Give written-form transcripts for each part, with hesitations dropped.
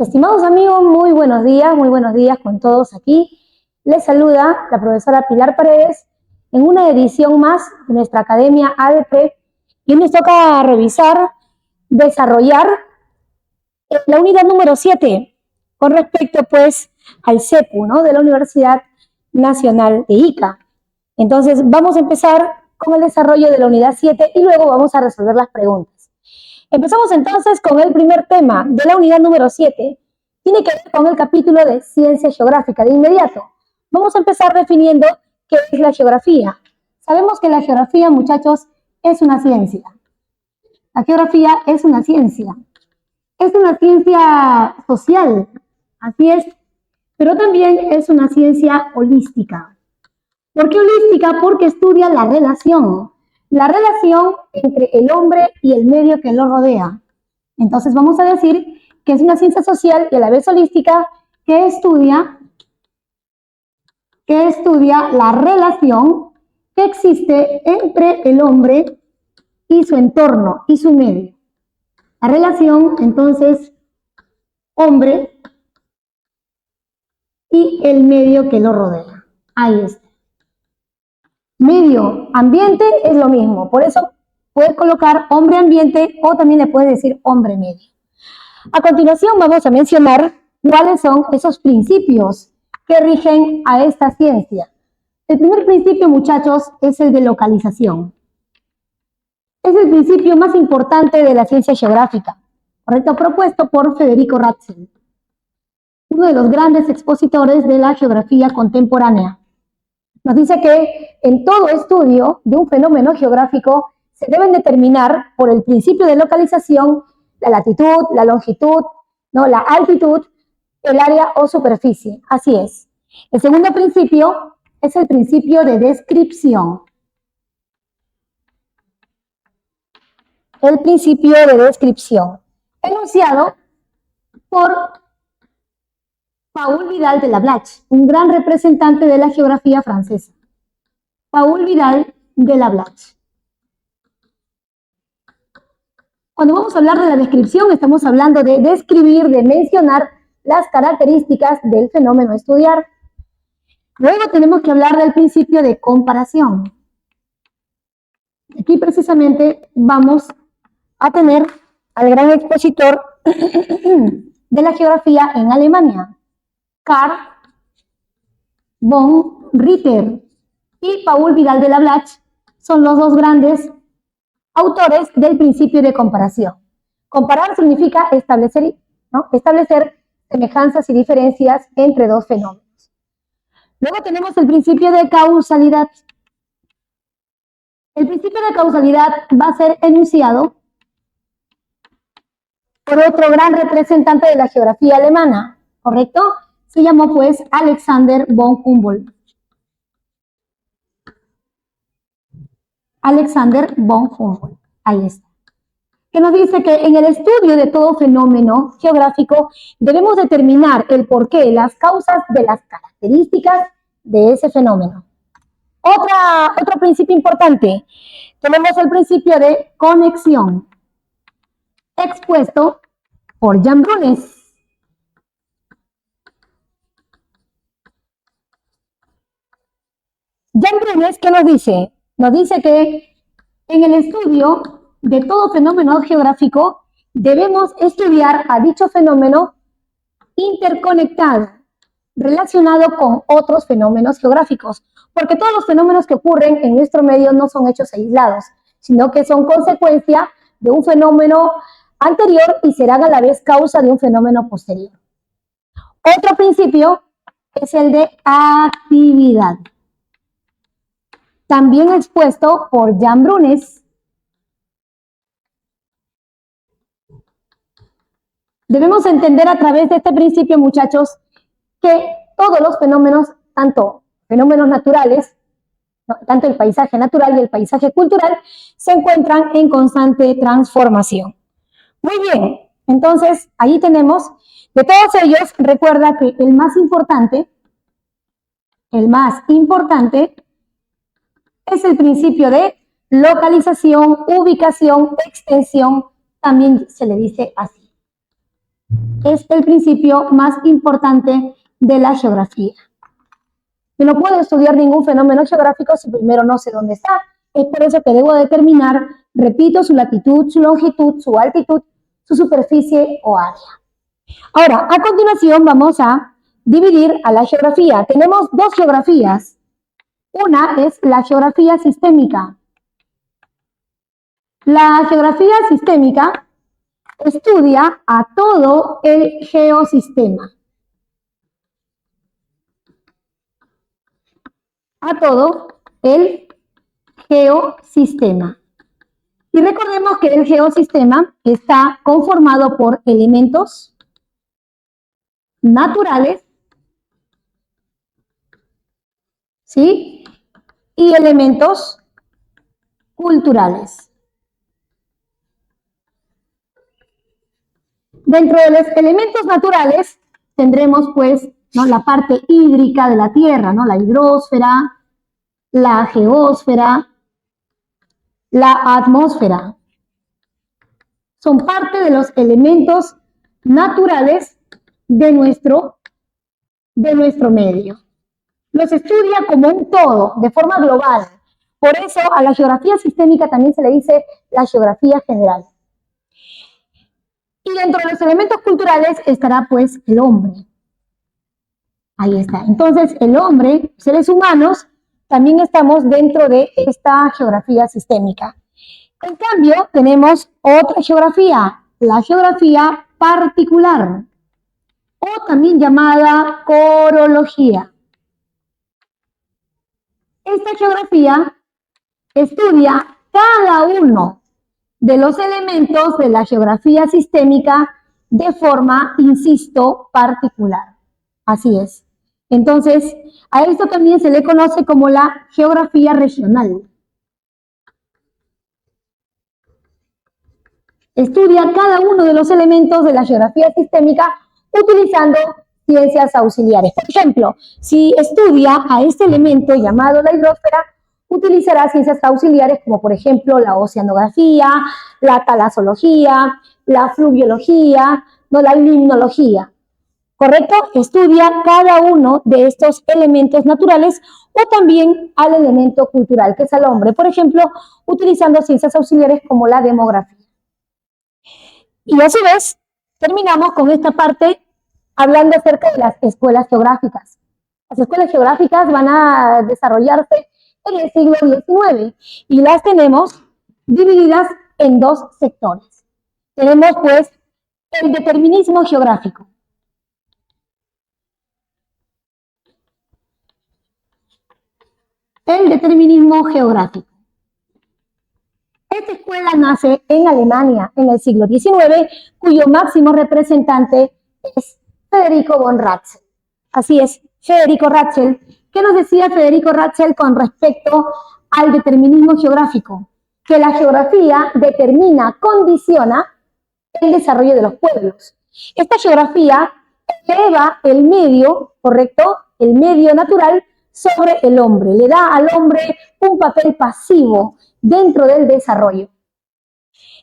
Estimados amigos, muy buenos días con todos aquí. Les saluda la profesora Pilar Paredes en una edición más de nuestra Academia ADP y nos toca desarrollar la unidad número 7 con respecto pues al CEPU, ¿no?, de la Universidad Nacional de Ica. Entonces vamos a empezar con el desarrollo de la unidad 7 y luego vamos a resolver las preguntas. Empezamos entonces con el primer tema de la unidad número 7. Tiene que ver con el capítulo de Ciencia Geográfica. De inmediato, vamos a empezar definiendo qué es la geografía. Sabemos que la geografía, muchachos, es una ciencia. La geografía es una ciencia. Es una ciencia social, así es, pero también es una ciencia holística. ¿Por qué holística? Porque estudia la relación entre el hombre y el medio que lo rodea. Entonces vamos a decir que es una ciencia social y a la vez holística que estudia la relación que existe entre el hombre y su entorno y su medio. La relación, entonces, hombre y el medio que lo rodea. Ahí está. Medio ambiente es lo mismo, por eso puedes colocar hombre ambiente o también le puedes decir hombre medio. A continuación vamos a mencionar cuáles son esos principios que rigen a esta ciencia. El primer principio, muchachos, es el de localización. Es el principio más importante de la ciencia geográfica, correcto, propuesto por Federico Ratzel, uno de los grandes expositores de la geografía contemporánea. Nos dice que en todo estudio de un fenómeno geográfico se deben determinar por el principio de localización la latitud, la longitud, ¿no?, la altitud, el área o superficie. Así es. El segundo principio es el principio de descripción. El principio de descripción, enunciado por Paul Vidal de Lablache, un gran representante de la geografía francesa. Paul Vidal de Lablache. Cuando vamos a hablar de la descripción, estamos hablando de describir, de mencionar las características del fenómeno a estudiar. Luego tenemos que hablar del principio de comparación. Aquí precisamente vamos a tener al gran expositor de la geografía en Alemania, Karl von Ritter y Paul Vidal de Lablache son los dos grandes autores del principio de comparación. Comparar significa establecer semejanzas y diferencias entre dos fenómenos. Luego tenemos el principio de causalidad. El principio de causalidad va a ser enunciado por otro gran representante de la geografía alemana, ¿correcto? Se llamó pues Alexander von Humboldt. Alexander von Humboldt, ahí está. Que nos dice que en el estudio de todo fenómeno geográfico debemos determinar el porqué, las causas de las características de ese fenómeno. Otro principio importante, tenemos el principio de conexión, expuesto por Jan Brunes. Jan Brunes, ¿qué nos dice? Nos dice que en el estudio de todo fenómeno geográfico debemos estudiar a dicho fenómeno interconectado, relacionado con otros fenómenos geográficos, porque todos los fenómenos que ocurren en nuestro medio no son hechos aislados, sino que son consecuencia de un fenómeno anterior y serán a la vez causa de un fenómeno posterior. Otro principio es el de actividad, también expuesto por Jan Brunes. Debemos entender a través de este principio, muchachos, que todos los fenómenos, tanto fenómenos naturales, tanto el paisaje natural y el paisaje cultural, se encuentran en constante transformación. Muy bien, entonces ahí tenemos, de todos ellos, recuerda que el más importante es el principio de localización, ubicación, extensión, también se le dice así. es el principio más importante de la geografía. Yo no puedo estudiar ningún fenómeno geográfico si primero no sé dónde está. Es por eso que debo determinar, repito, su latitud, su longitud, su altitud, su superficie o área. Ahora, a continuación vamos a dividir a la geografía. Tenemos dos geografías. Una es la geografía sistémica. La geografía sistémica estudia a todo el geosistema. A todo el geosistema. Y recordemos que el geosistema está conformado por elementos naturales, ¿sí? Y elementos culturales. Dentro de los elementos naturales tendremos pues, ¿no?, la parte hídrica de la Tierra, ¿no?, la hidrosfera, la geósfera, la atmósfera. Son parte de los elementos naturales de nuestro medio. Los estudia como un todo, de forma global. Por eso a la geografía sistémica también se le dice la geografía general. Y dentro de los elementos culturales estará pues el hombre. Ahí está. Entonces el hombre, seres humanos, también estamos dentro de esta geografía sistémica. En cambio, tenemos otra geografía, la geografía particular, o también llamada corología. Esta geografía estudia cada uno de los elementos de la geografía sistémica de forma, insisto, particular. Así es. Entonces, a esto también se le conoce como la geografía regional. Estudia cada uno de los elementos de la geografía sistémica utilizando ciencias auxiliares. Por ejemplo, si estudia a este elemento llamado la hidrosfera, utilizará ciencias auxiliares como por ejemplo la oceanografía, la talasología, la fluviología, no, la limnología. ¿Correcto? Estudia cada uno de estos elementos naturales o también al elemento cultural, que es al hombre. Por ejemplo, utilizando ciencias auxiliares como la demografía. Y a su vez, terminamos con esta parte hablando acerca de las escuelas geográficas. Las escuelas geográficas van a desarrollarse en el siglo XIX y las tenemos divididas en dos sectores. Tenemos pues el determinismo geográfico. El determinismo geográfico. Esta escuela nace en Alemania en el siglo XIX, cuyo máximo representante es Federico von Ratzel. Así es, Federico Ratzel. ¿Qué nos decía Federico Ratzel con respecto al determinismo geográfico? Que la geografía determina, condiciona el desarrollo de los pueblos. Esta geografía eleva el medio, ¿correcto?, el medio natural sobre el hombre, le da al hombre un papel pasivo dentro del desarrollo.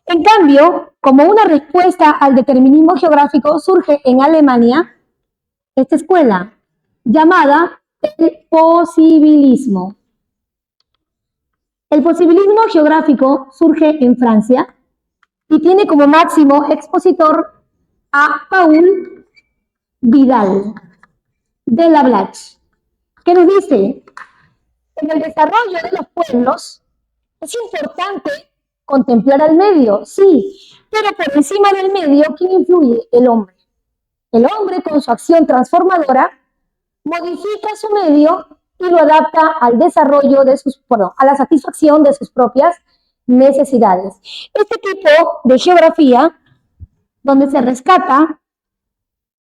En cambio, como una respuesta al determinismo geográfico, surge en Alemania esta escuela llamada el posibilismo. El posibilismo geográfico surge en Francia y tiene como máximo expositor a Paul Vidal de la Blache, que nos dice: en el desarrollo de los pueblos es importante contemplar al medio, sí, pero por encima del medio, ¿quién influye? El hombre. El hombre, con su acción transformadora, modifica su medio y lo adapta al desarrollo de a la satisfacción de sus propias necesidades. Este tipo de geografía, donde se rescata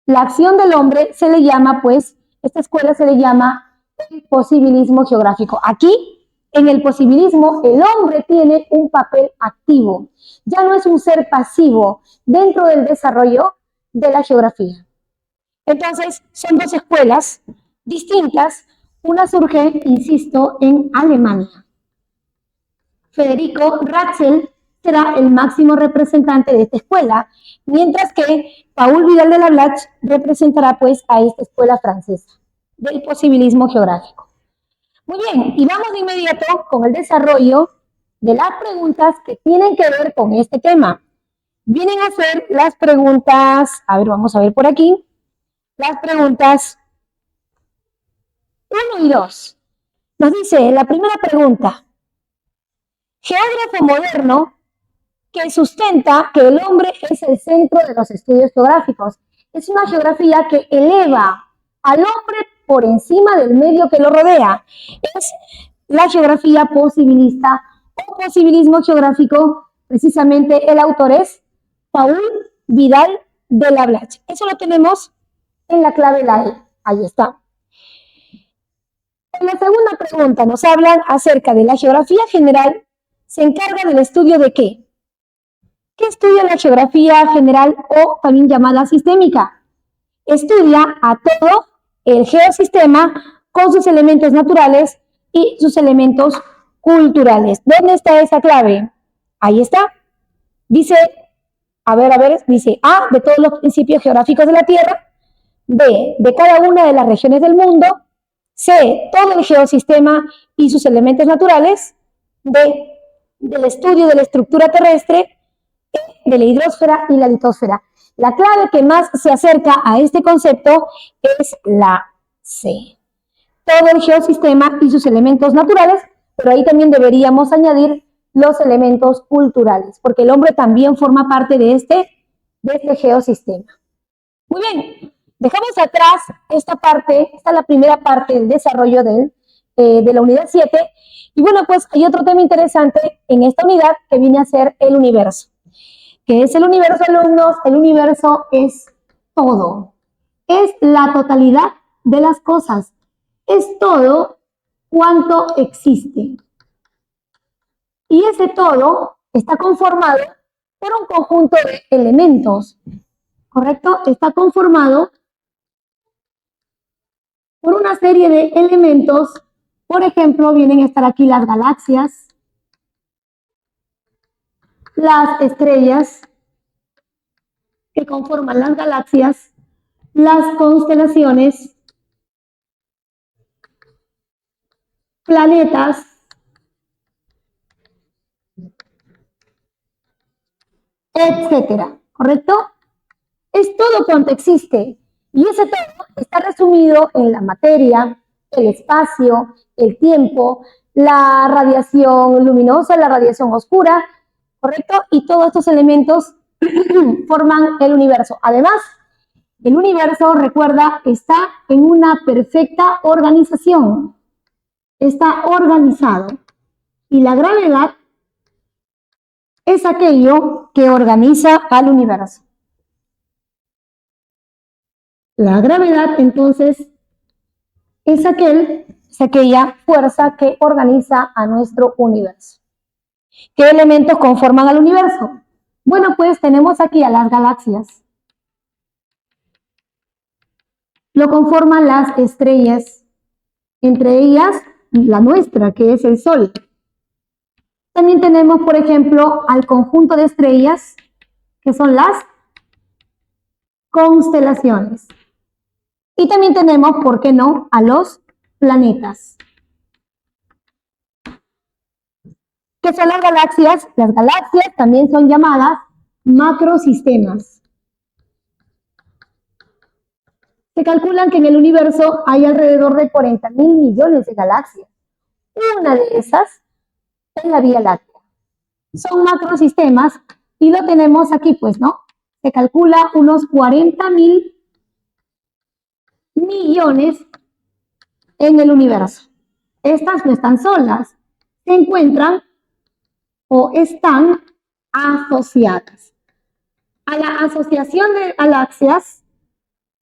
la acción del hombre, se le llama, pues, esta escuela se le llama el posibilismo geográfico. Aquí, en el posibilismo, el hombre tiene un papel activo. Ya no es un ser pasivo dentro del desarrollo de la geografía. Entonces, son dos escuelas distintas. Una surge, insisto, en Alemania. Federico Ratzel será el máximo representante de esta escuela, mientras que Paul Vidal de Lablache representará pues a esta escuela francesa del posibilismo geográfico. Muy bien, y vamos de inmediato con el desarrollo de las preguntas que tienen que ver con este tema. Vienen a ser las preguntas, a ver, vamos a ver por aquí, las preguntas 1 y 2. Nos dice la primera pregunta: geógrafo moderno que sustenta que el hombre es el centro de los estudios geográficos. Es una geografía que eleva al hombre por encima del medio que lo rodea. Es la geografía posibilista o posibilismo geográfico. Precisamente el autor es Paul Vidal de Lablache. Eso lo tenemos en la clave la E. Ahí está. En la segunda pregunta nos hablan acerca de la geografía general. ¿Se encarga del estudio de qué? ¿Qué estudia la geografía general o también llamada sistémica? Estudia a todo el geosistema con sus elementos naturales y sus elementos culturales. ¿Dónde está esa clave? Ahí está. Dice, dice A, de todos los principios geográficos de la Tierra; B, de cada una de las regiones del mundo; C, todo el geosistema y sus elementos naturales; D, del estudio de la estructura terrestre; de la hidrosfera y la litosfera. La clave que más se acerca a este concepto es la C. Todo el geosistema y sus elementos naturales, pero ahí también deberíamos añadir los elementos culturales, porque el hombre también forma parte de este geosistema. Muy bien, dejamos atrás esta parte, esta es la primera parte del desarrollo de la unidad 7, y bueno, pues hay otro tema interesante en esta unidad que viene a ser el universo. ¿Qué es el universo, alumnos? El universo es todo. Es la totalidad de las cosas. Es todo cuanto existe. Y ese todo está conformado por un conjunto de elementos, ¿correcto? Está conformado por una serie de elementos. Por ejemplo, vienen a estar aquí las galaxias, las estrellas que conforman las galaxias, las constelaciones, planetas, etcétera, ¿correcto? Es todo cuanto existe, y ese todo está resumido en la materia, el espacio, el tiempo, la radiación luminosa, la radiación oscura, ¿correcto? Y todos estos elementos forman el universo. Además, el universo, recuerda, está en una perfecta organización. Está organizado. Y la gravedad es aquello que organiza al universo. La gravedad, entonces, es aquella fuerza que organiza a nuestro universo. ¿Qué elementos conforman al universo? Bueno, pues tenemos aquí a las galaxias. Lo conforman las estrellas, entre ellas la nuestra, que es el Sol. También tenemos, por ejemplo, al conjunto de estrellas, que son las constelaciones. Y también tenemos, ¿por qué no?, a los planetas. ¿Qué son las galaxias? Las galaxias también son llamadas macrosistemas. Se calculan que en el universo hay alrededor de 40.000 millones de galaxias. Una de esas es la Vía Láctea. Son macrosistemas y lo tenemos aquí, pues, ¿no? Se calcula unos 40.000 millones en el universo. Estas no están solas, se encuentran o están asociadas. A la asociación de galaxias,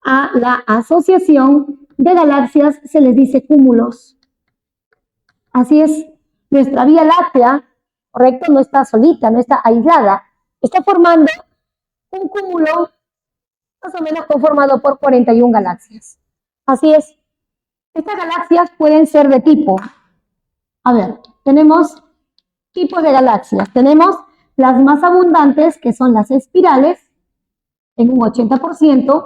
a la asociación de galaxias se les dice cúmulos. Así es, nuestra Vía Láctea, correcto, no está solita, no está aislada, está formando un cúmulo más o menos conformado por 41 galaxias. Así es, estas galaxias pueden ser de tipo, a ver, tenemos tipos de galaxias, tenemos las más abundantes, que son las espirales, en un 80%.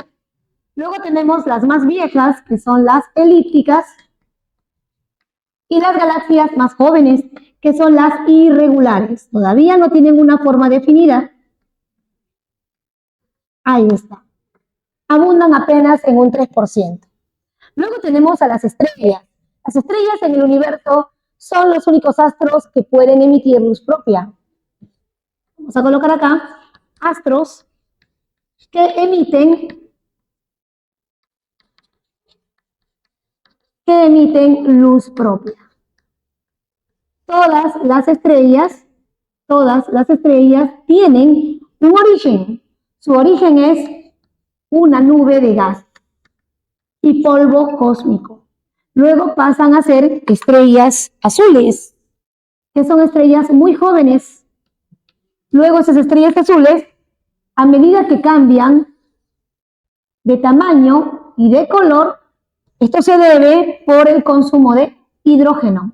Luego tenemos las más viejas, que son las elípticas, y las galaxias más jóvenes, que son las irregulares. Todavía no tienen una forma definida. Ahí está. Abundan apenas en un 3%. Luego tenemos a las estrellas. Las estrellas en el universo son los únicos astros que pueden emitir luz propia. Vamos a colocar acá astros que emiten luz propia. Todas las estrellas tienen un origen. Su origen es una nube de gas y polvo cósmico. Luego pasan a ser estrellas azules, que son estrellas muy jóvenes. Luego esas estrellas azules, a medida que cambian de tamaño y de color, esto se debe por el consumo de hidrógeno.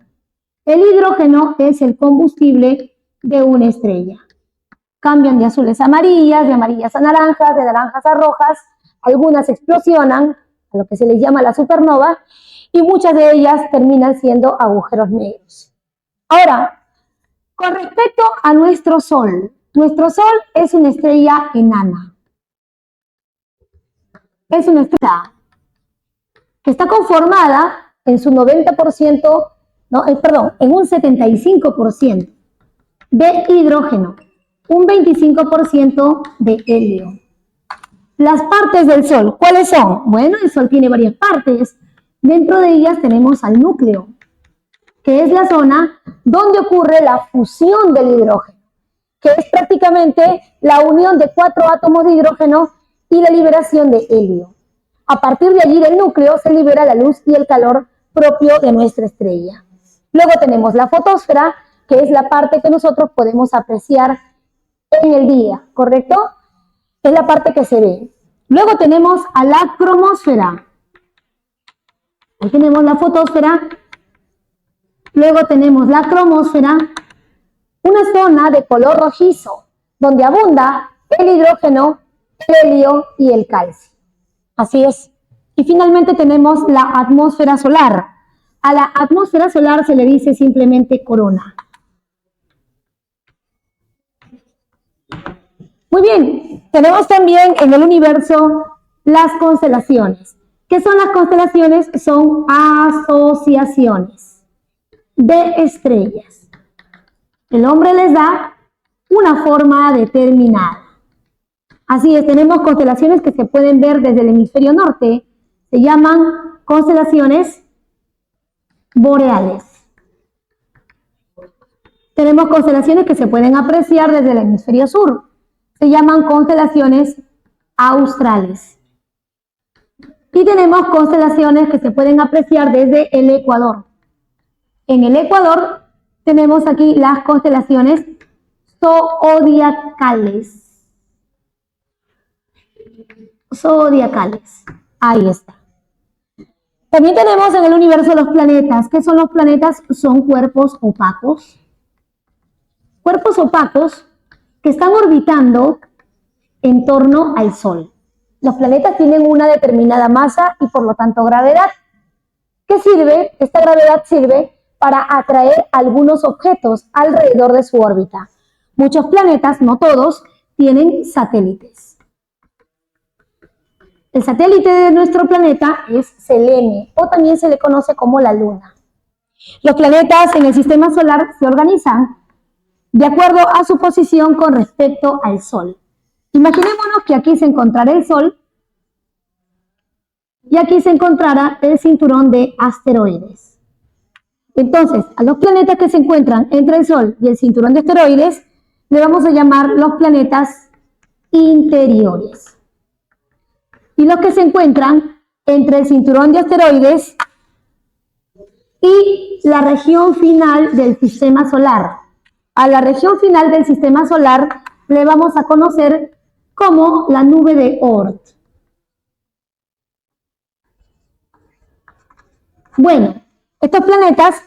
El hidrógeno es el combustible de una estrella. Cambian de azules a amarillas, de amarillas a naranjas, de naranjas a rojas. Algunas explosionan, a lo que se les llama la supernova, y muchas de ellas terminan siendo agujeros negros. Ahora, con respecto a nuestro Sol es una estrella enana. Es una estrella que está conformada en su 90%, en un 75% de hidrógeno, un 25% de helio. Las partes del Sol, ¿cuáles son? Bueno, el Sol tiene varias partes. Dentro de ellas tenemos al núcleo, que es la zona donde ocurre la fusión del hidrógeno, que es prácticamente la unión de 4 átomos de hidrógeno y la liberación de helio. A partir de allí del núcleo se libera la luz y el calor propio de nuestra estrella. Luego tenemos la fotosfera, que es la parte que nosotros podemos apreciar en el día, ¿correcto? Es la parte que se ve. Luego tenemos a la cromosfera. Ahí tenemos la fotosfera. Luego tenemos la cromosfera, una zona de color rojizo, donde abunda el hidrógeno, el helio y el calcio. Así es. Y finalmente tenemos la atmósfera solar. A la atmósfera solar se le dice simplemente corona. Muy bien, tenemos también en el universo las constelaciones. ¿Qué son las constelaciones? Son asociaciones de estrellas. El hombre les da una forma determinada. Así es, tenemos constelaciones que se pueden ver desde el hemisferio norte. Se llaman constelaciones boreales. Tenemos constelaciones que se pueden apreciar desde el hemisferio sur. Se llaman constelaciones australes. Y tenemos constelaciones que se pueden apreciar desde el Ecuador. En el Ecuador tenemos aquí las constelaciones zodiacales. Zodiacales. Ahí está. También tenemos en el universo los planetas. ¿Qué son los planetas? Son cuerpos opacos. Cuerpos opacos que están orbitando en torno al Sol. Los planetas tienen una determinada masa y por lo tanto gravedad. ¿Qué sirve? Esta gravedad sirve para atraer algunos objetos alrededor de su órbita. Muchos planetas, no todos, tienen satélites. El satélite de nuestro planeta es Selene, o también se le conoce como la Luna. Los planetas en el sistema solar se organizan de acuerdo a su posición con respecto al Sol. Imaginémonos que aquí se encontrara el Sol y aquí se encontrara el cinturón de asteroides. Entonces, a los planetas que se encuentran entre el Sol y el cinturón de asteroides le vamos a llamar los planetas interiores. Y los que se encuentran entre el cinturón de asteroides y la región final del sistema solar. A la región final del sistema solar le vamos a conocer como la nube de Oort. Bueno, estos planetas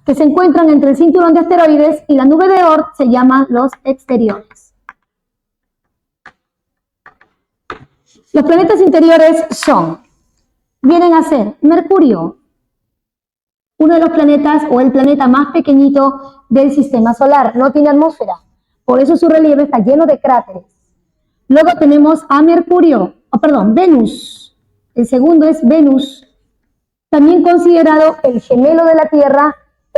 que se encuentran entre el cinturón de asteroides y la nube de Oort se llaman los exteriores. Los planetas interiores vienen a ser Mercurio, uno de los planetas o el planeta más pequeñito del sistema solar, no tiene atmósfera, por eso su relieve está lleno de cráteres. Luego tenemos a Venus. El segundo es Venus, también considerado el gemelo de la Tierra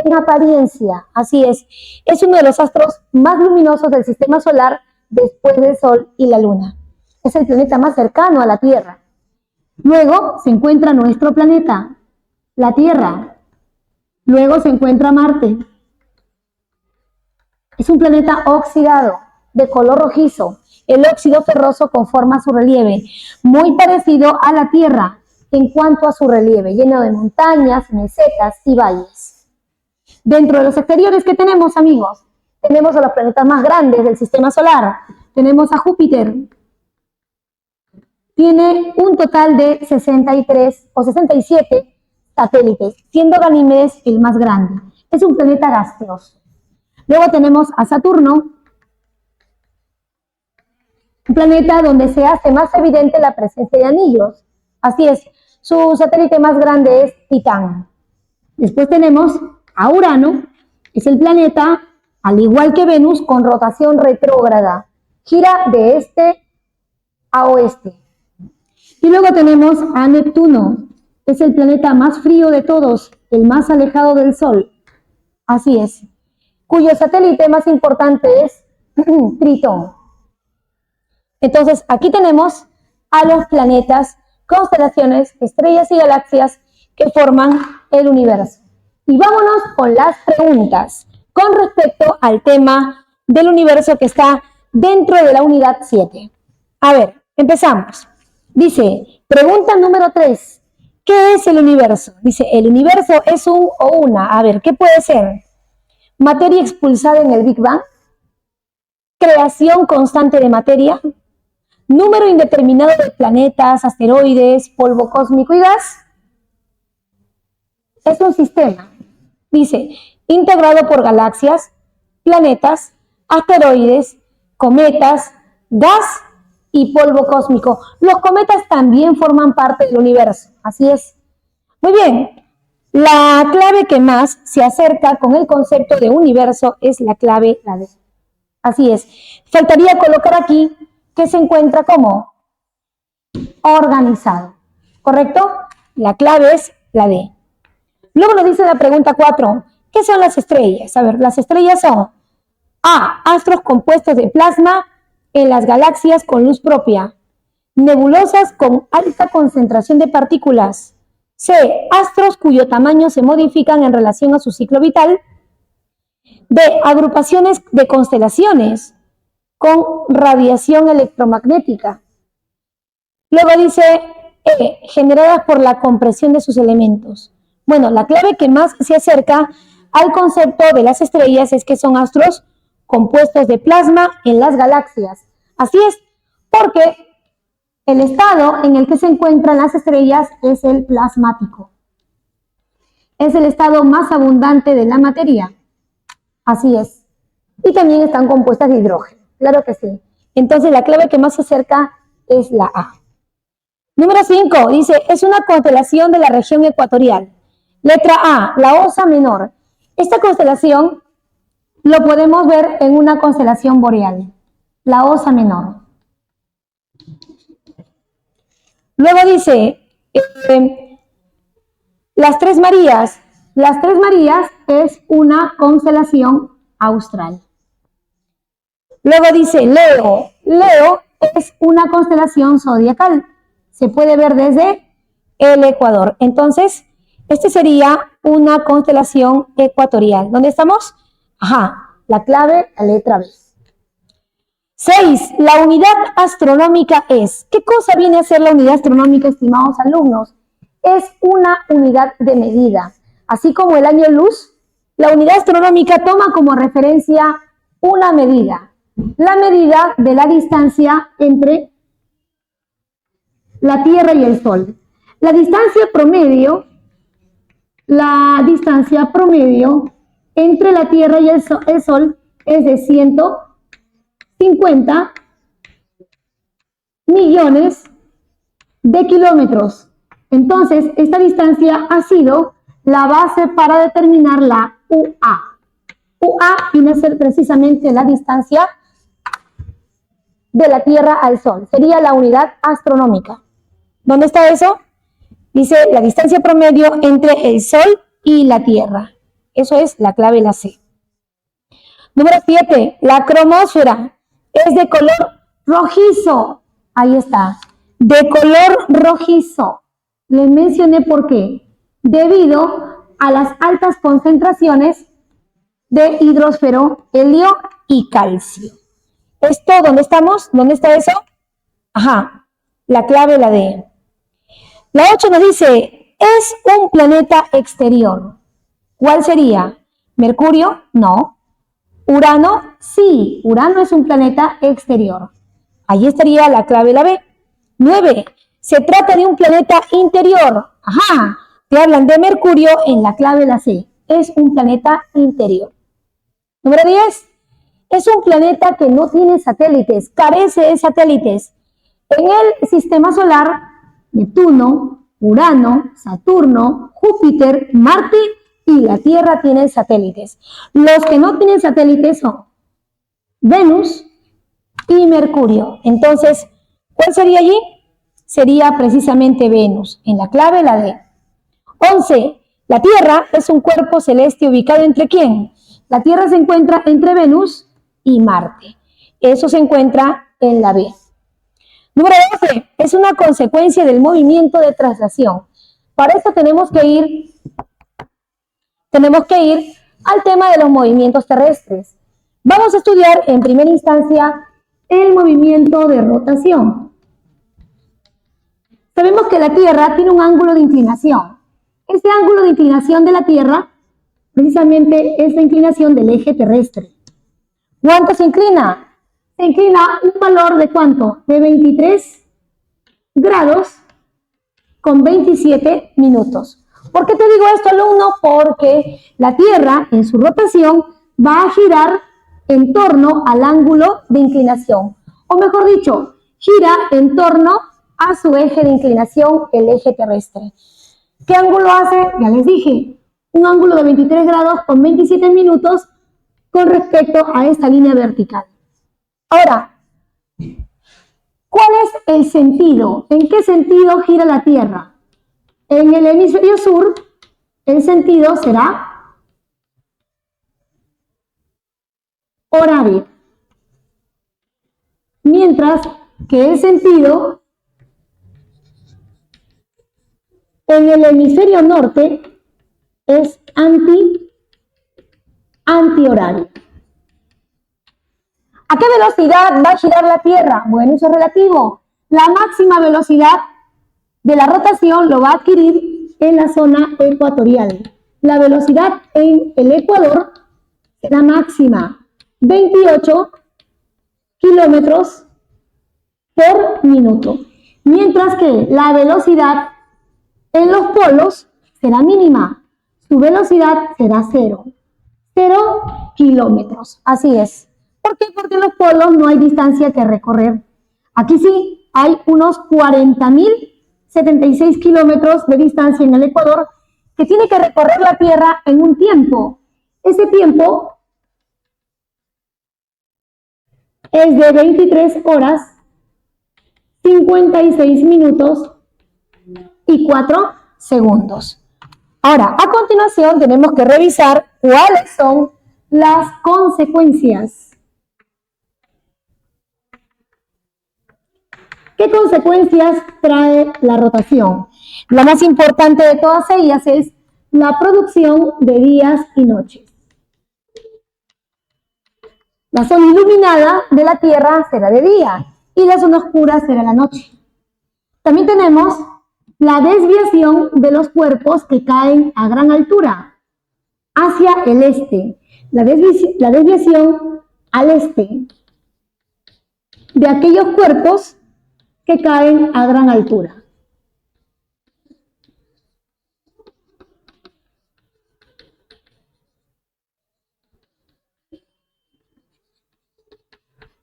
en apariencia. Así es uno de los astros más luminosos del sistema solar después del Sol y la Luna. Es el planeta más cercano a la Tierra. Luego se encuentra nuestro planeta, la Tierra. Luego se encuentra Marte. Es un planeta oxidado, de color rojizo. El óxido ferroso conforma su relieve, muy parecido a la Tierra en cuanto a su relieve, lleno de montañas, mesetas y valles. Dentro de los exteriores que tenemos, amigos, tenemos a los planetas más grandes del sistema solar. Tenemos a Júpiter. Tiene un total de 63 o 67 satélites, siendo Ganímedes el más grande. Es un planeta gaseoso. Luego tenemos a Saturno, un planeta donde se hace más evidente la presencia de anillos. Así es, su satélite más grande es Titán. Después tenemos a Urano, es el planeta, al igual que Venus, con rotación retrógrada. Gira de este a oeste. Y luego tenemos a Neptuno, es el planeta más frío de todos, el más alejado del Sol. Así es, cuyo satélite más importante es Tritón. Entonces, aquí tenemos a los planetas, constelaciones, estrellas y galaxias que forman el universo. Y vámonos con las preguntas con respecto al tema del universo que está dentro de la unidad 7. A ver, empezamos. Dice, pregunta número 3. ¿Qué es el universo? Dice, el universo es un o una. A ver, ¿qué puede ser? Materia expulsada en el Big Bang. Creación constante de materia. Número indeterminado de planetas, asteroides, polvo cósmico y gas. Es un sistema. Dice, integrado por galaxias, planetas, asteroides, cometas, gas y polvo cósmico. Los cometas también forman parte del universo. Así es. Muy bien. La clave que más se acerca con el concepto de universo es la clave la D. Así es. Faltaría colocar aquí que se encuentra como organizado. ¿Correcto? La clave es la D. Luego nos dice la pregunta 4. ¿Qué son las estrellas? A ver, las estrellas son A. Astros compuestos de plasma en las galaxias con luz propia. Nebulosas con alta concentración de partículas. C. Astros cuyo tamaño se modifican en relación a su ciclo vital. D. Agrupaciones de constelaciones con radiación electromagnética. Luego dice E. Generadas por la compresión de sus elementos. Bueno, la clave que más se acerca al concepto de las estrellas es que son astros compuestos de plasma en las galaxias. Así es, porque el estado en el que se encuentran las estrellas es el plasmático. Es el estado más abundante de la materia. Así es. Y también están compuestas de hidrógeno. Claro que sí. Entonces la clave que más se acerca es la A. Número 5, dice, es una constelación de la región ecuatorial. Letra A, la Osa Menor. Esta constelación lo podemos ver en una constelación boreal, la Osa Menor. Luego dice, las Tres Marías. Las Tres Marías es una constelación austral. Luego dice Leo. Leo es una constelación zodiacal. Se puede ver desde el Ecuador. Entonces, este sería una constelación ecuatorial. ¿Dónde estamos? Ajá, la clave, la letra B. 6. La unidad astronómica es. ¿Qué cosa viene a ser la unidad astronómica, estimados alumnos? Es una unidad de medida. Así como el año luz, la unidad astronómica toma como referencia una medida. La medida de la distancia entre la Tierra y el Sol. La distancia promedio entre la Tierra y el Sol es de 150 millones de kilómetros. Entonces, esta distancia ha sido la base para determinar la UA. UA viene a ser precisamente la distancia de la Tierra al Sol. Sería la unidad astronómica. ¿Dónde está eso? Dice la distancia promedio entre el Sol y la Tierra. Eso es la clave, la C. Número 7. La cromosfera es de color rojizo. Ahí está. De color rojizo. Les mencioné por qué. Debido a las altas concentraciones de hidrógeno, helio y calcio. ¿Esto dónde estamos? ¿Dónde está eso? Ajá. La clave, la D. La 8 nos dice, es un planeta exterior. ¿Cuál sería? ¿Mercurio? No. ¿Urano? Sí, Urano es un planeta exterior. Ahí estaría la clave, la B. 9. Se trata de un planeta interior. Ajá. Te hablan de Mercurio en la clave, la C. Es un planeta interior. Número 10. Es un planeta que no tiene satélites, carece de satélites. En el sistema solar, Neptuno, Urano, Saturno, Júpiter, Marte y la Tierra tienen satélites. Los que no tienen satélites son Venus y Mercurio. Entonces, ¿cuál sería allí? Sería precisamente Venus. En la clave, la D. 11. La Tierra es un cuerpo celeste ubicado entre ¿quién? La Tierra se encuentra entre Venus y Marte. Eso se encuentra en la B. Número 12. Es una consecuencia del movimiento de traslación. Para eso tenemos que ir al tema de los movimientos terrestres. Vamos a estudiar en primera instancia el movimiento de rotación. Sabemos que la Tierra tiene un ángulo de inclinación. Este ángulo de inclinación de la Tierra precisamente es la inclinación del eje terrestre. ¿Cuánto se inclina? Se inclina un valor de ¿cuánto? De 23 grados con 27 minutos. ¿Por qué te digo esto, alumno? Porque la Tierra en su rotación va a girar en torno al ángulo de inclinación. O mejor dicho, gira en torno a su eje de inclinación, el eje terrestre. ¿Qué ángulo hace? Ya les dije, un ángulo de 23 grados con 27 minutos con respecto a esta línea vertical. Ahora, ¿cuál es el sentido? ¿En qué sentido gira la Tierra? En el hemisferio sur, el sentido será horario, mientras que el sentido en el hemisferio norte es antihorario. ¿A qué velocidad va a girar la Tierra? Bueno, eso es relativo. La máxima velocidad de la rotación lo va a adquirir en la zona ecuatorial. La velocidad en el Ecuador será máxima, 28 kilómetros por minuto, mientras que la velocidad en los polos será mínima. Su velocidad será 0 kilómetros. Así es. ¿Por qué? Porque en los polos no hay distancia que recorrer. Aquí sí hay unos 40.076 kilómetros de distancia en el Ecuador que tiene que recorrer la Tierra en un tiempo. Ese tiempo es de 23 horas, 56 minutos y 4 segundos. Ahora, a continuación tenemos que revisar cuáles son las consecuencias. ¿Qué consecuencias trae la rotación? La más importante de todas ellas es la producción de días y noches. La zona iluminada de la Tierra será de día y la zona oscura será la noche. También tenemos la desviación de los cuerpos que caen a gran altura hacia el este. La desviación al este de aquellos cuerpos que caen a gran altura.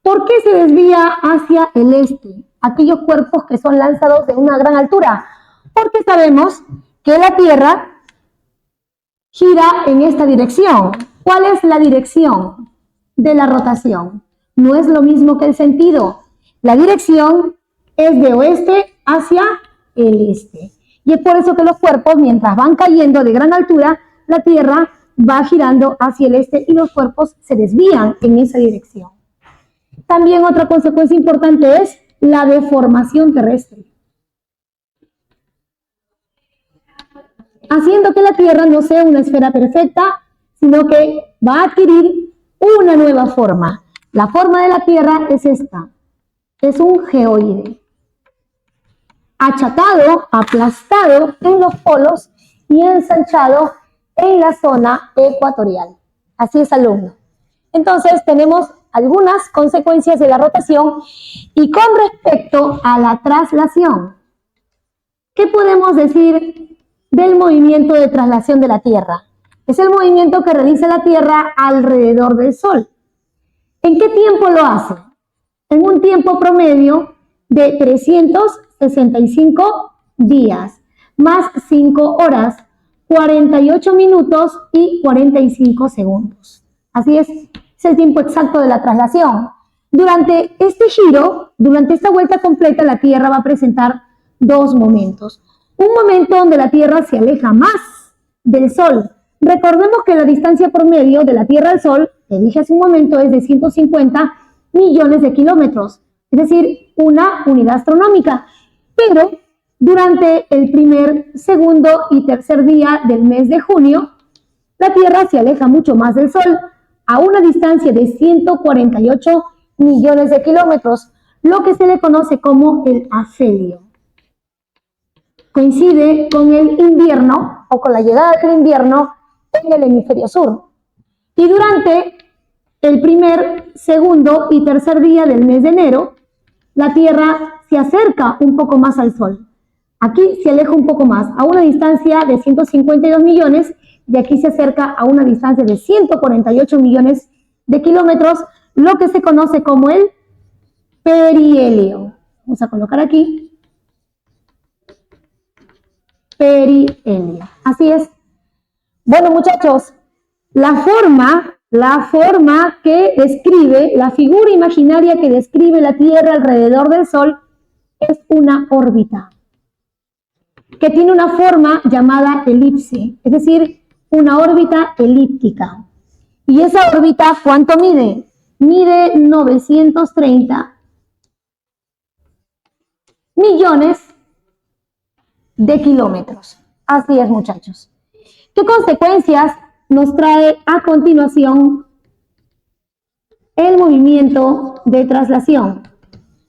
¿Por qué se desvía hacia el este aquellos cuerpos que son lanzados de una gran altura? Porque sabemos que la Tierra gira en esta dirección. ¿Cuál es la dirección de la rotación? No es lo mismo que el sentido. La dirección es de oeste hacia el este. Y es por eso que los cuerpos, mientras van cayendo de gran altura, la Tierra va girando hacia el este y los cuerpos se desvían en esa dirección. También otra consecuencia importante es la deformación terrestre, haciendo que la Tierra no sea una esfera perfecta, sino que va a adquirir una nueva forma. La forma de la Tierra es esta, es un geoide, achatado, aplastado en los polos y ensanchado en la zona ecuatorial. Así es, alumno. Entonces tenemos algunas consecuencias de la rotación y con respecto a la traslación, ¿qué podemos decir del movimiento de traslación de la Tierra? Es el movimiento que realiza la Tierra alrededor del Sol. ¿En qué tiempo lo hace? En un tiempo promedio de 365 días, más 5 horas, 48 minutos y 45 segundos. Así es el tiempo exacto de la traslación. Durante este giro, durante esta vuelta completa, la Tierra va a presentar dos momentos. Un momento donde la Tierra se aleja más del Sol. Recordemos que la distancia promedio de la Tierra al Sol, que dije hace un momento, es de 150 millones de kilómetros, es decir, una unidad astronómica. Pero durante el primer, segundo y tercer día del mes de junio, la Tierra se aleja mucho más del Sol, a una distancia de 148 millones de kilómetros, lo que se le conoce como el afelio. Coincide con el invierno o con la llegada del invierno en el hemisferio sur. Y durante el primer, segundo y tercer día del mes de enero, la Tierra se acerca un poco más al Sol. Aquí se aleja un poco más, a una distancia de 152 millones, y aquí se acerca a una distancia de 148 millones de kilómetros, lo que se conoce como el perihelio. Vamos a colocar aquí perihelio. Así es. Bueno, muchachos, la forma que describe, la figura imaginaria que describe la Tierra alrededor del Sol es una órbita, que tiene una forma llamada elipse, es decir, una órbita elíptica. ¿Y esa órbita cuánto mide? Mide 930 millones de kilómetros. Así es, muchachos. ¿Qué consecuencias nos trae a continuación el movimiento de traslación?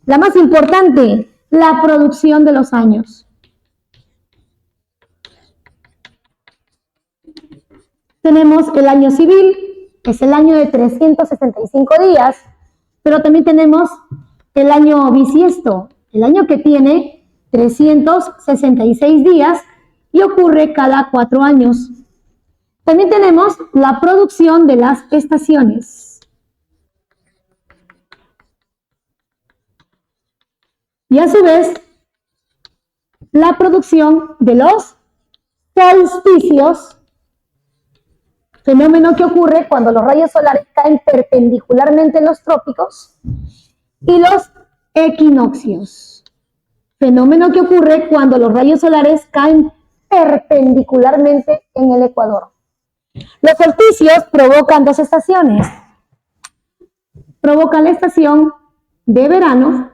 La más importante, la producción de los años. Tenemos el año civil, que es el año de 365 días, pero también tenemos el año bisiesto, el año que tiene 366 días y ocurre cada 4 años. También tenemos la producción de las estaciones. Y a su vez, la producción de los solsticios, fenómeno que ocurre cuando los rayos solares caen perpendicularmente en los trópicos, y los equinoccios, fenómeno que ocurre cuando los rayos solares caen perpendicularmente en el ecuador. Los solsticios provocan dos estaciones. Provocan la estación de verano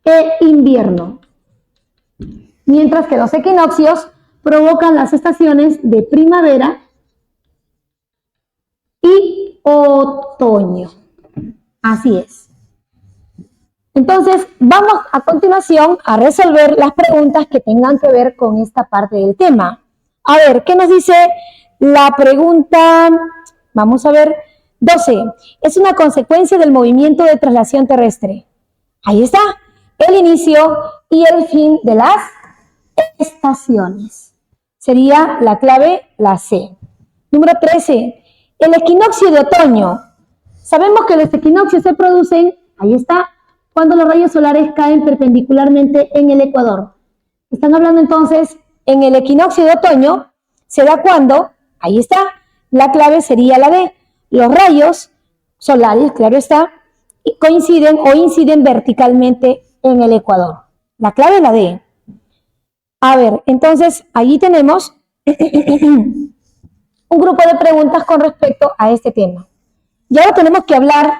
e invierno, mientras que los equinoccios provocan las estaciones de primavera y otoño. Así es. Entonces, vamos a continuación a resolver las preguntas que tengan que ver con esta parte del tema. A ver, ¿qué nos dice la pregunta? Vamos a ver, 12. Es una consecuencia del movimiento de traslación terrestre. Ahí está, el inicio y el fin de las estaciones. Sería la clave, la C. Número 13. El equinoccio de otoño Sabemos que los equinoccios se producen, ahí está, cuando los rayos solares caen perpendicularmente en el ecuador. Están hablando entonces, en el equinoccio de otoño, se da cuando, ahí está, la clave sería la D. Los rayos solares, claro está, coinciden o inciden verticalmente en el ecuador. La clave es la D. A ver, entonces, allí tenemos un grupo de preguntas con respecto a este tema. Y ahora tenemos que hablar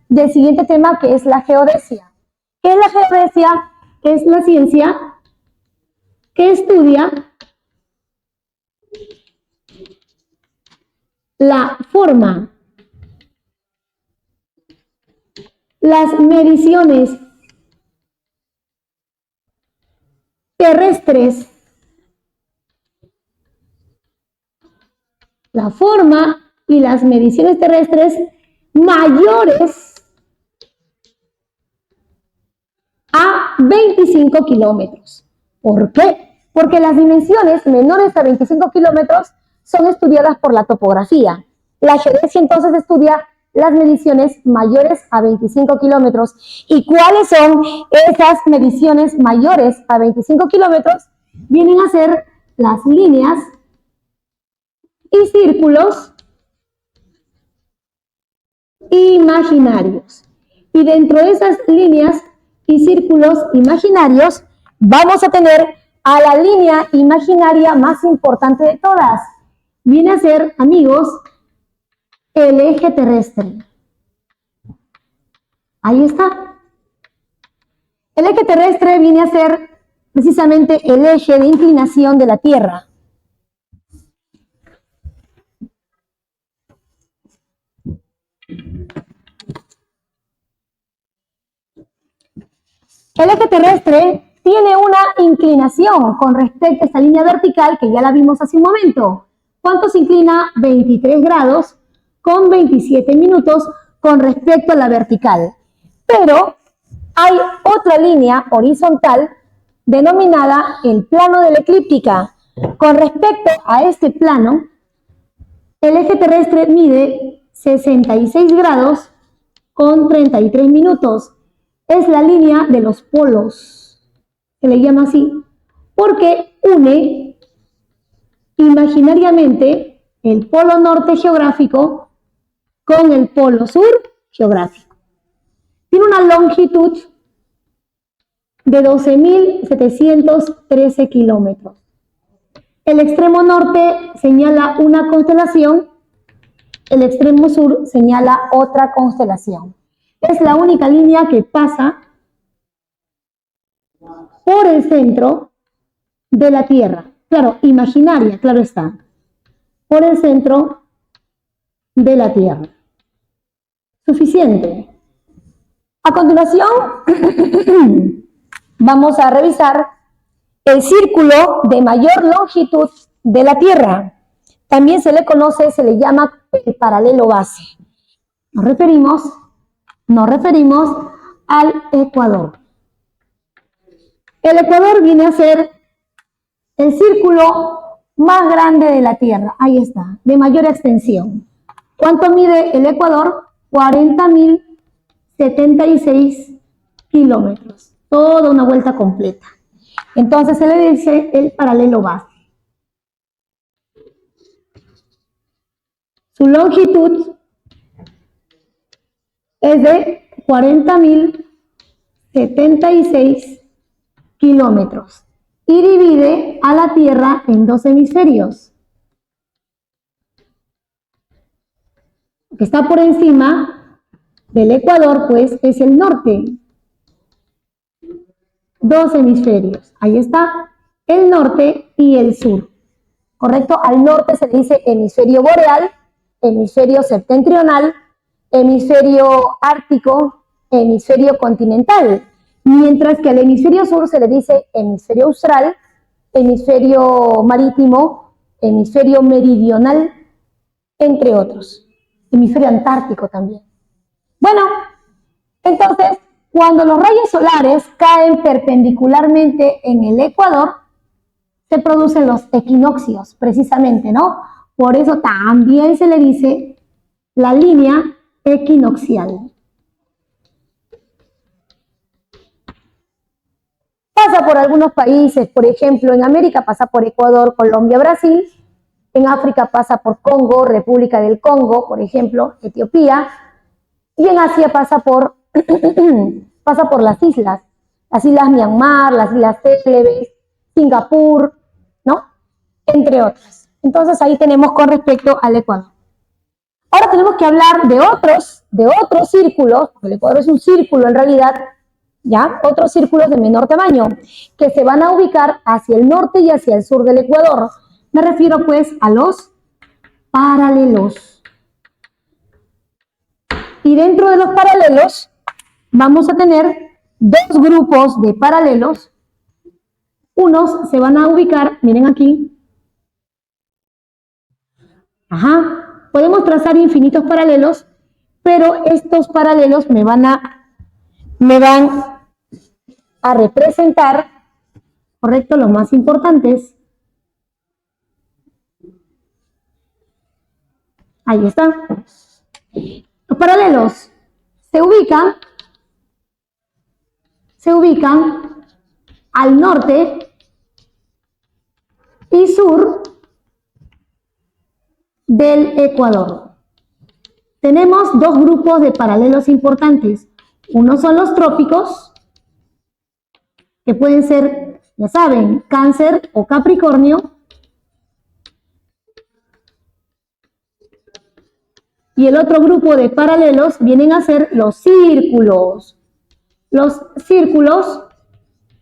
del siguiente tema, que es la geodesia. ¿Qué es la geodesia? Es la ciencia que estudia la forma, las mediciones terrestres, la forma y las mediciones terrestres mayores a 25 kilómetros. ¿Por qué? Porque las dimensiones menores a 25 kilómetros son estudiadas por la topografía. La geodesia entonces estudia las mediciones mayores a 25 kilómetros. ¿Y cuáles son esas mediciones mayores a 25 kilómetros? Vienen a ser las líneas y círculos imaginarios. Y dentro de esas líneas y círculos imaginarios vamos a tener a la línea imaginaria más importante de todas. Viene a ser, amigos, el eje terrestre. Ahí está. El eje terrestre viene a ser precisamente el eje de inclinación de la Tierra. El eje terrestre tiene una inclinación con respecto a esta línea vertical que ya la vimos hace un momento. ¿Cuánto se inclina? 23 grados con 27 minutos con respecto a la vertical. Pero hay otra línea horizontal denominada el plano de la eclíptica. Con respecto a este plano, el eje terrestre mide 66 grados con 33 minutos. Es la línea de los polos, se le llama así, porque une imaginariamente el polo norte geográfico con el polo sur geográfico. Tiene una longitud de 12.713 kilómetros. El extremo norte señala una constelación, el extremo sur señala otra constelación. Es la única línea que pasa por el centro de la Tierra. Claro, imaginaria, claro está. Por el centro de la Tierra. Suficiente. A continuación, vamos a revisar el círculo de mayor longitud de la Tierra. También se le conoce, se le llama el paralelo base. Nos referimos al Ecuador. El Ecuador viene a ser el círculo más grande de la Tierra. Ahí está, de mayor extensión. ¿Cuánto mide el Ecuador? 40.076 kilómetros. Toda una vuelta completa. Entonces se le dice el paralelo base. Su longitud es de 40.076 kilómetros y divide a la Tierra en dos hemisferios. Lo que está por encima del Ecuador, pues, es el norte. Dos hemisferios. Ahí está, el norte y el sur. ¿Correcto? Al norte se le dice hemisferio boreal, hemisferio septentrional, hemisferio ártico, hemisferio continental. Mientras que al hemisferio sur se le dice hemisferio austral, hemisferio marítimo, hemisferio meridional, entre otros. Hemisferio antártico también. Bueno, entonces, cuando los rayos solares caen perpendicularmente en el Ecuador, se producen los equinoccios, precisamente, ¿no? Por eso también se le dice la línea equinoccial. Pasa por algunos países, por ejemplo, en América pasa por Ecuador, Colombia, Brasil. En África pasa por Congo, República del Congo, por ejemplo, Etiopía. Y en Asia pasa por las islas Myanmar, las islas Celebes, Singapur, ¿no? Entre otras. Entonces ahí tenemos con respecto al Ecuador. Ahora tenemos que hablar de otros círculos, porque el Ecuador es un círculo en realidad, ¿ya? Otros círculos de menor tamaño, que se van a ubicar hacia el norte y hacia el sur del Ecuador. Me refiero pues a los paralelos. Y dentro de los paralelos vamos a tener dos grupos de paralelos. Unos se van a ubicar, miren aquí. Podemos trazar infinitos paralelos, pero estos paralelos me van a representar, ¿correcto? Los más importantes. Ahí está. Los paralelos se ubican al norte y sur del Ecuador. Tenemos dos grupos de paralelos importantes. Uno son los trópicos, que pueden ser, ya saben, Cáncer o Capricornio. Y el otro grupo de paralelos vienen a ser los círculos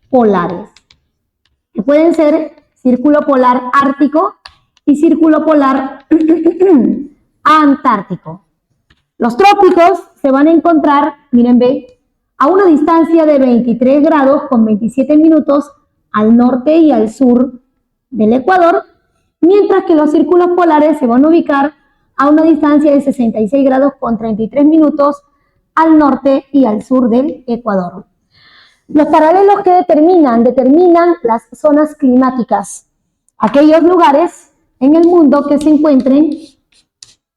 polares, que pueden ser círculo polar ártico y círculo polar antártico. Los trópicos se van a encontrar, miren, ve, a una distancia de 23 grados con 27 minutos al norte y al sur del Ecuador, mientras que los círculos polares se van a ubicar a una distancia de 66 grados con 33 minutos al norte y al sur del Ecuador. Los paralelos que determinan las zonas climáticas, aquellos lugares en el mundo que se encuentren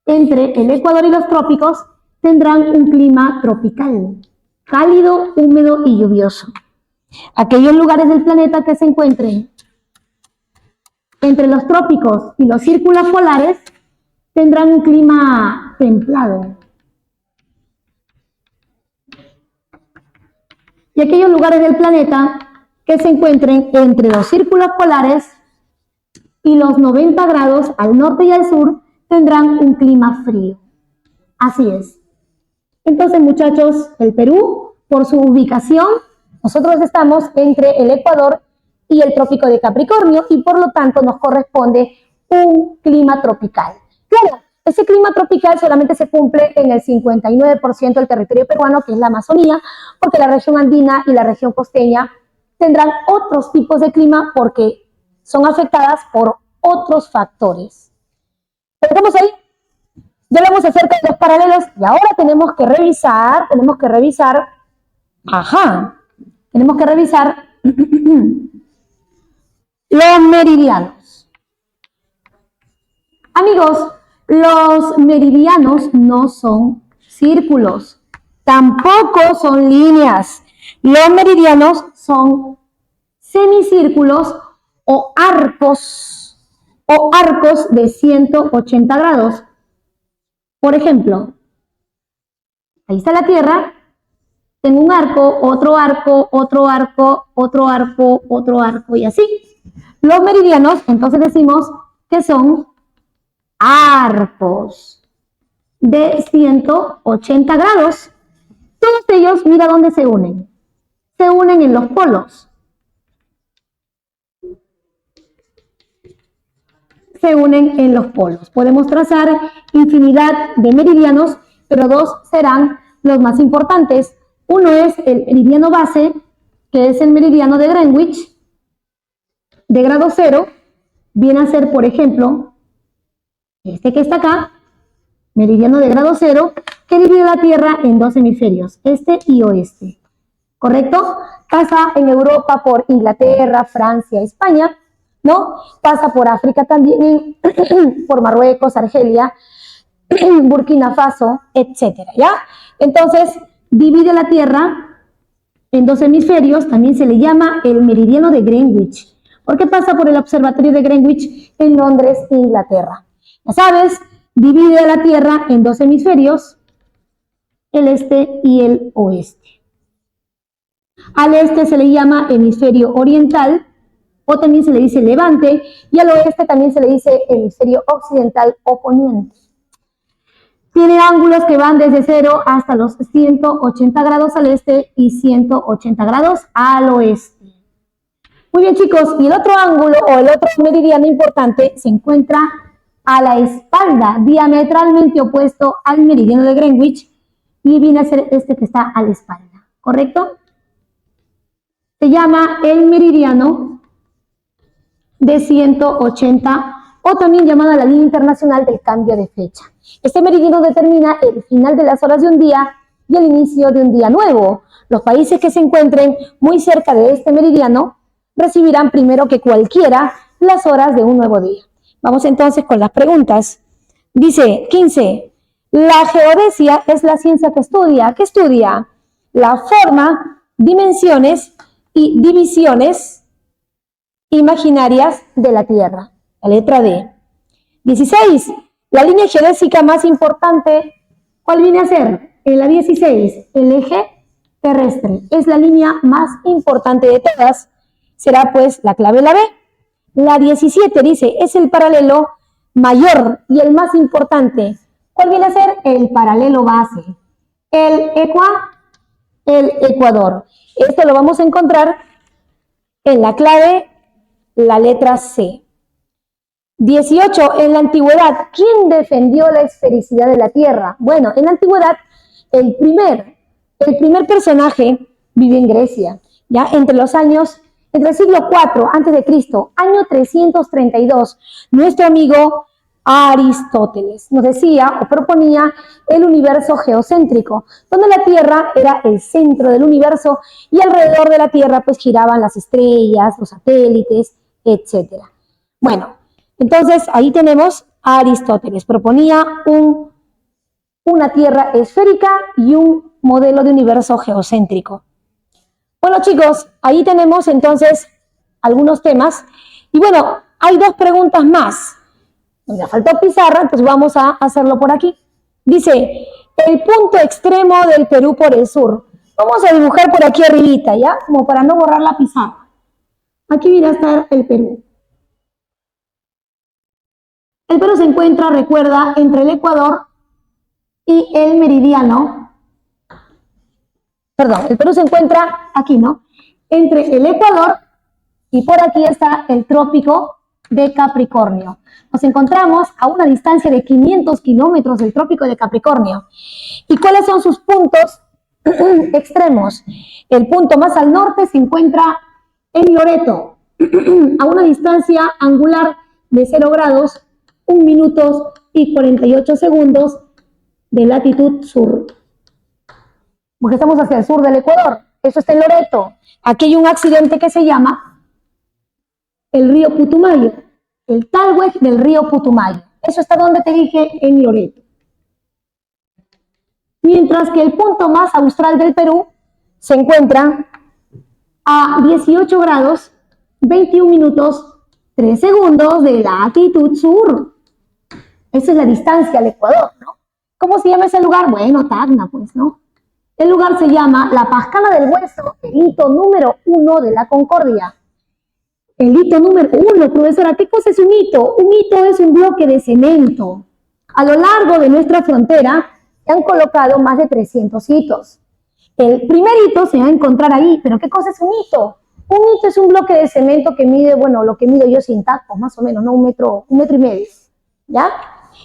entre el Ecuador y los trópicos tendrán un clima tropical, cálido, húmedo y lluvioso. Aquellos lugares del planeta que se encuentren entre los trópicos y los círculos polares tendrán un clima templado. Y aquellos lugares del planeta que se encuentren entre los círculos polares y los 90 grados al norte y al sur tendrán un clima frío. Así es. Entonces, muchachos, el Perú, por su ubicación, nosotros estamos entre el Ecuador y el Trópico de Capricornio y por lo tanto nos corresponde un clima tropical. Claro, ese clima tropical solamente se cumple en el 59% del territorio peruano, que es la Amazonía, porque la región andina y la región costeña tendrán otros tipos de clima porque son afectadas por otros factores. Pero estamos ahí. Ya hablamos acerca de los paralelos y ahora tenemos que revisar los meridianos. Amigos, los meridianos no son círculos, tampoco son líneas. Los meridianos son semicírculos o arcos de 180 grados. Por ejemplo, ahí está la Tierra, tengo un arco, otro arco, otro arco, otro arco, otro arco y así. Los meridianos, entonces decimos que son arcos de 180 grados. Todos ellos, mira dónde se unen. Se unen en los polos. Se unen en los polos. Podemos trazar infinidad de meridianos, pero dos serán los más importantes. Uno es el meridiano base, que es el meridiano de Greenwich, de grado 0. Viene a ser, por ejemplo, este que está acá, meridiano de grado 0, que divide la Tierra en dos hemisferios, este y oeste. ¿Correcto? Pasa en Europa por Inglaterra, Francia, España, ¿no? Pasa por África también, por Marruecos, Argelia, Burkina Faso, etcétera, ¿ya? Entonces, divide la Tierra en dos hemisferios, también se le llama el meridiano de Greenwich, porque pasa por el observatorio de Greenwich en Londres, Inglaterra. Ya sabes, divide la Tierra en dos hemisferios, el este y el oeste. Al este se le llama hemisferio oriental, o también se le dice levante, y al oeste también se le dice hemisferio occidental o poniente. Tiene ángulos que van desde 0 hasta los 180 grados al este y 180 grados al oeste. Muy bien, chicos, y el otro ángulo o el otro meridiano importante se encuentra a la espalda, diametralmente opuesto al meridiano de Greenwich, y viene a ser este que está a la espalda, ¿correcto? Se llama el meridiano de 180 o también llamada la línea internacional del cambio de fecha. Este meridiano determina el final de las horas de un día y el inicio de un día nuevo. Los países que se encuentren muy cerca de este meridiano recibirán primero que cualquiera las horas de un nuevo día. Vamos entonces con las preguntas. Dice 15. La geodesia es la ciencia que estudia. ¿Qué estudia? La forma, dimensiones y divisiones imaginarias de la Tierra. La letra D. 16. La línea geodésica más importante, ¿cuál viene a ser? En la 16, el eje terrestre. Es la línea más importante de todas. Será pues la clave la B. La 17 dice, es el paralelo mayor y el más importante. ¿Cuál viene a ser? El paralelo base. El ecuador. Esto lo vamos a encontrar en la clave, la letra C. 18. En la antigüedad, ¿quién defendió la esfericidad de la Tierra? Bueno, en la antigüedad, el primer personaje vive en Grecia, ya entre el siglo IV a.C., año 332, nuestro amigo Aristóteles nos decía o proponía el universo geocéntrico, donde la Tierra era el centro del universo y alrededor de la Tierra pues giraban las estrellas, los satélites, etc. Bueno, entonces ahí tenemos a Aristóteles, proponía una Tierra esférica y un modelo de universo geocéntrico. Bueno, chicos, ahí tenemos entonces algunos temas. Y bueno, hay dos preguntas más. Me faltó pizarra, entonces vamos a hacerlo por aquí. Dice, el punto extremo del Perú por el sur. Vamos a dibujar por aquí arribita, ¿ya? Como para no borrar la pizarra. Aquí viene a estar el Perú. El Perú se encuentra, recuerda, entre el Ecuador y el meridiano. Perdón, el Perú se encuentra aquí, ¿no? Entre el Ecuador y por aquí está el trópico de Capricornio. Nos encontramos a una distancia de 500 kilómetros del trópico de Capricornio. ¿Y cuáles son sus puntos extremos? El punto más al norte se encuentra en Loreto, a una distancia angular de 0 grados, 1 minuto y 48 segundos de latitud sur. Porque estamos hacia el sur del Ecuador. Eso está en Loreto. Aquí hay un accidente que se llama el río Putumayo, el talweg del río Putumayo. Eso está donde te dije, en Loreto. Mientras que el punto más austral del Perú se encuentra a 18 grados, 21 minutos, 3 segundos de latitud sur. Esa es la distancia al Ecuador, ¿no? ¿Cómo se llama ese lugar? Bueno, Tacna, pues, ¿no? El lugar se llama la Pascana del Hueso, el hito número 1 de la Concordia. El hito número 1, profesora, ¿qué cosa es un hito? Un hito es un bloque de cemento. A lo largo de nuestra frontera se han colocado más de 300 hitos. El primer hito se va a encontrar ahí, pero ¿qué cosa es un hito? Un hito es un bloque de cemento que mide, bueno, lo que mido yo sin tacos, más o menos, ¿no? Un metro y medio, ¿ya?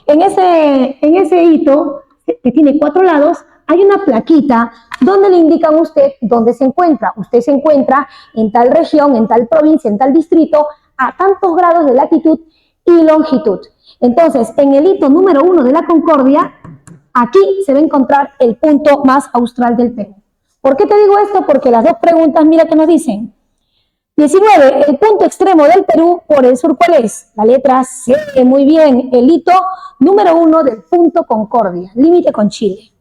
En ese hito, que tiene 4 lados, hay una plaquita donde le indican a usted dónde se encuentra. Usted se encuentra en tal región, en tal provincia, en tal distrito, a tantos grados de latitud y longitud. Entonces, en el hito número 1 de la Concordia, aquí se va a encontrar el punto más austral del Perú. ¿Por qué te digo esto? Porque las dos preguntas, mira que nos dicen. 19. El punto extremo del Perú por el sur, ¿cuál es? La letra C. Muy bien. El hito número 1 del punto Concordia, límite con Chile.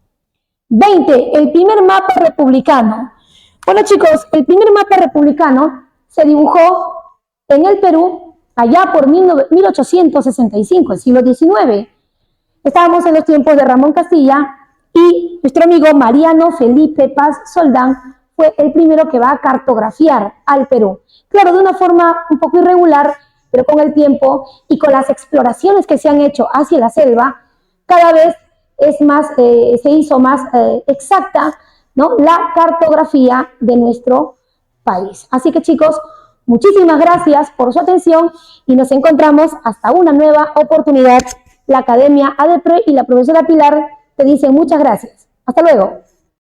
20. El primer mapa republicano. Bueno, chicos, el primer mapa republicano se dibujó en el Perú allá por 1865, el siglo XIX. Estábamos en los tiempos de Ramón Castilla y nuestro amigo Mariano Felipe Paz Soldán fue el primero que va a cartografiar al Perú. Claro, de una forma un poco irregular, pero con el tiempo y con las exploraciones que se han hecho hacia la selva, cada vez se hizo más exacta, ¿no?, la cartografía de nuestro país. Así que, chicos, muchísimas gracias por su atención y nos encontramos hasta una nueva oportunidad. La Academia ADEPRE y la profesora Pilar te dicen muchas gracias. Hasta luego.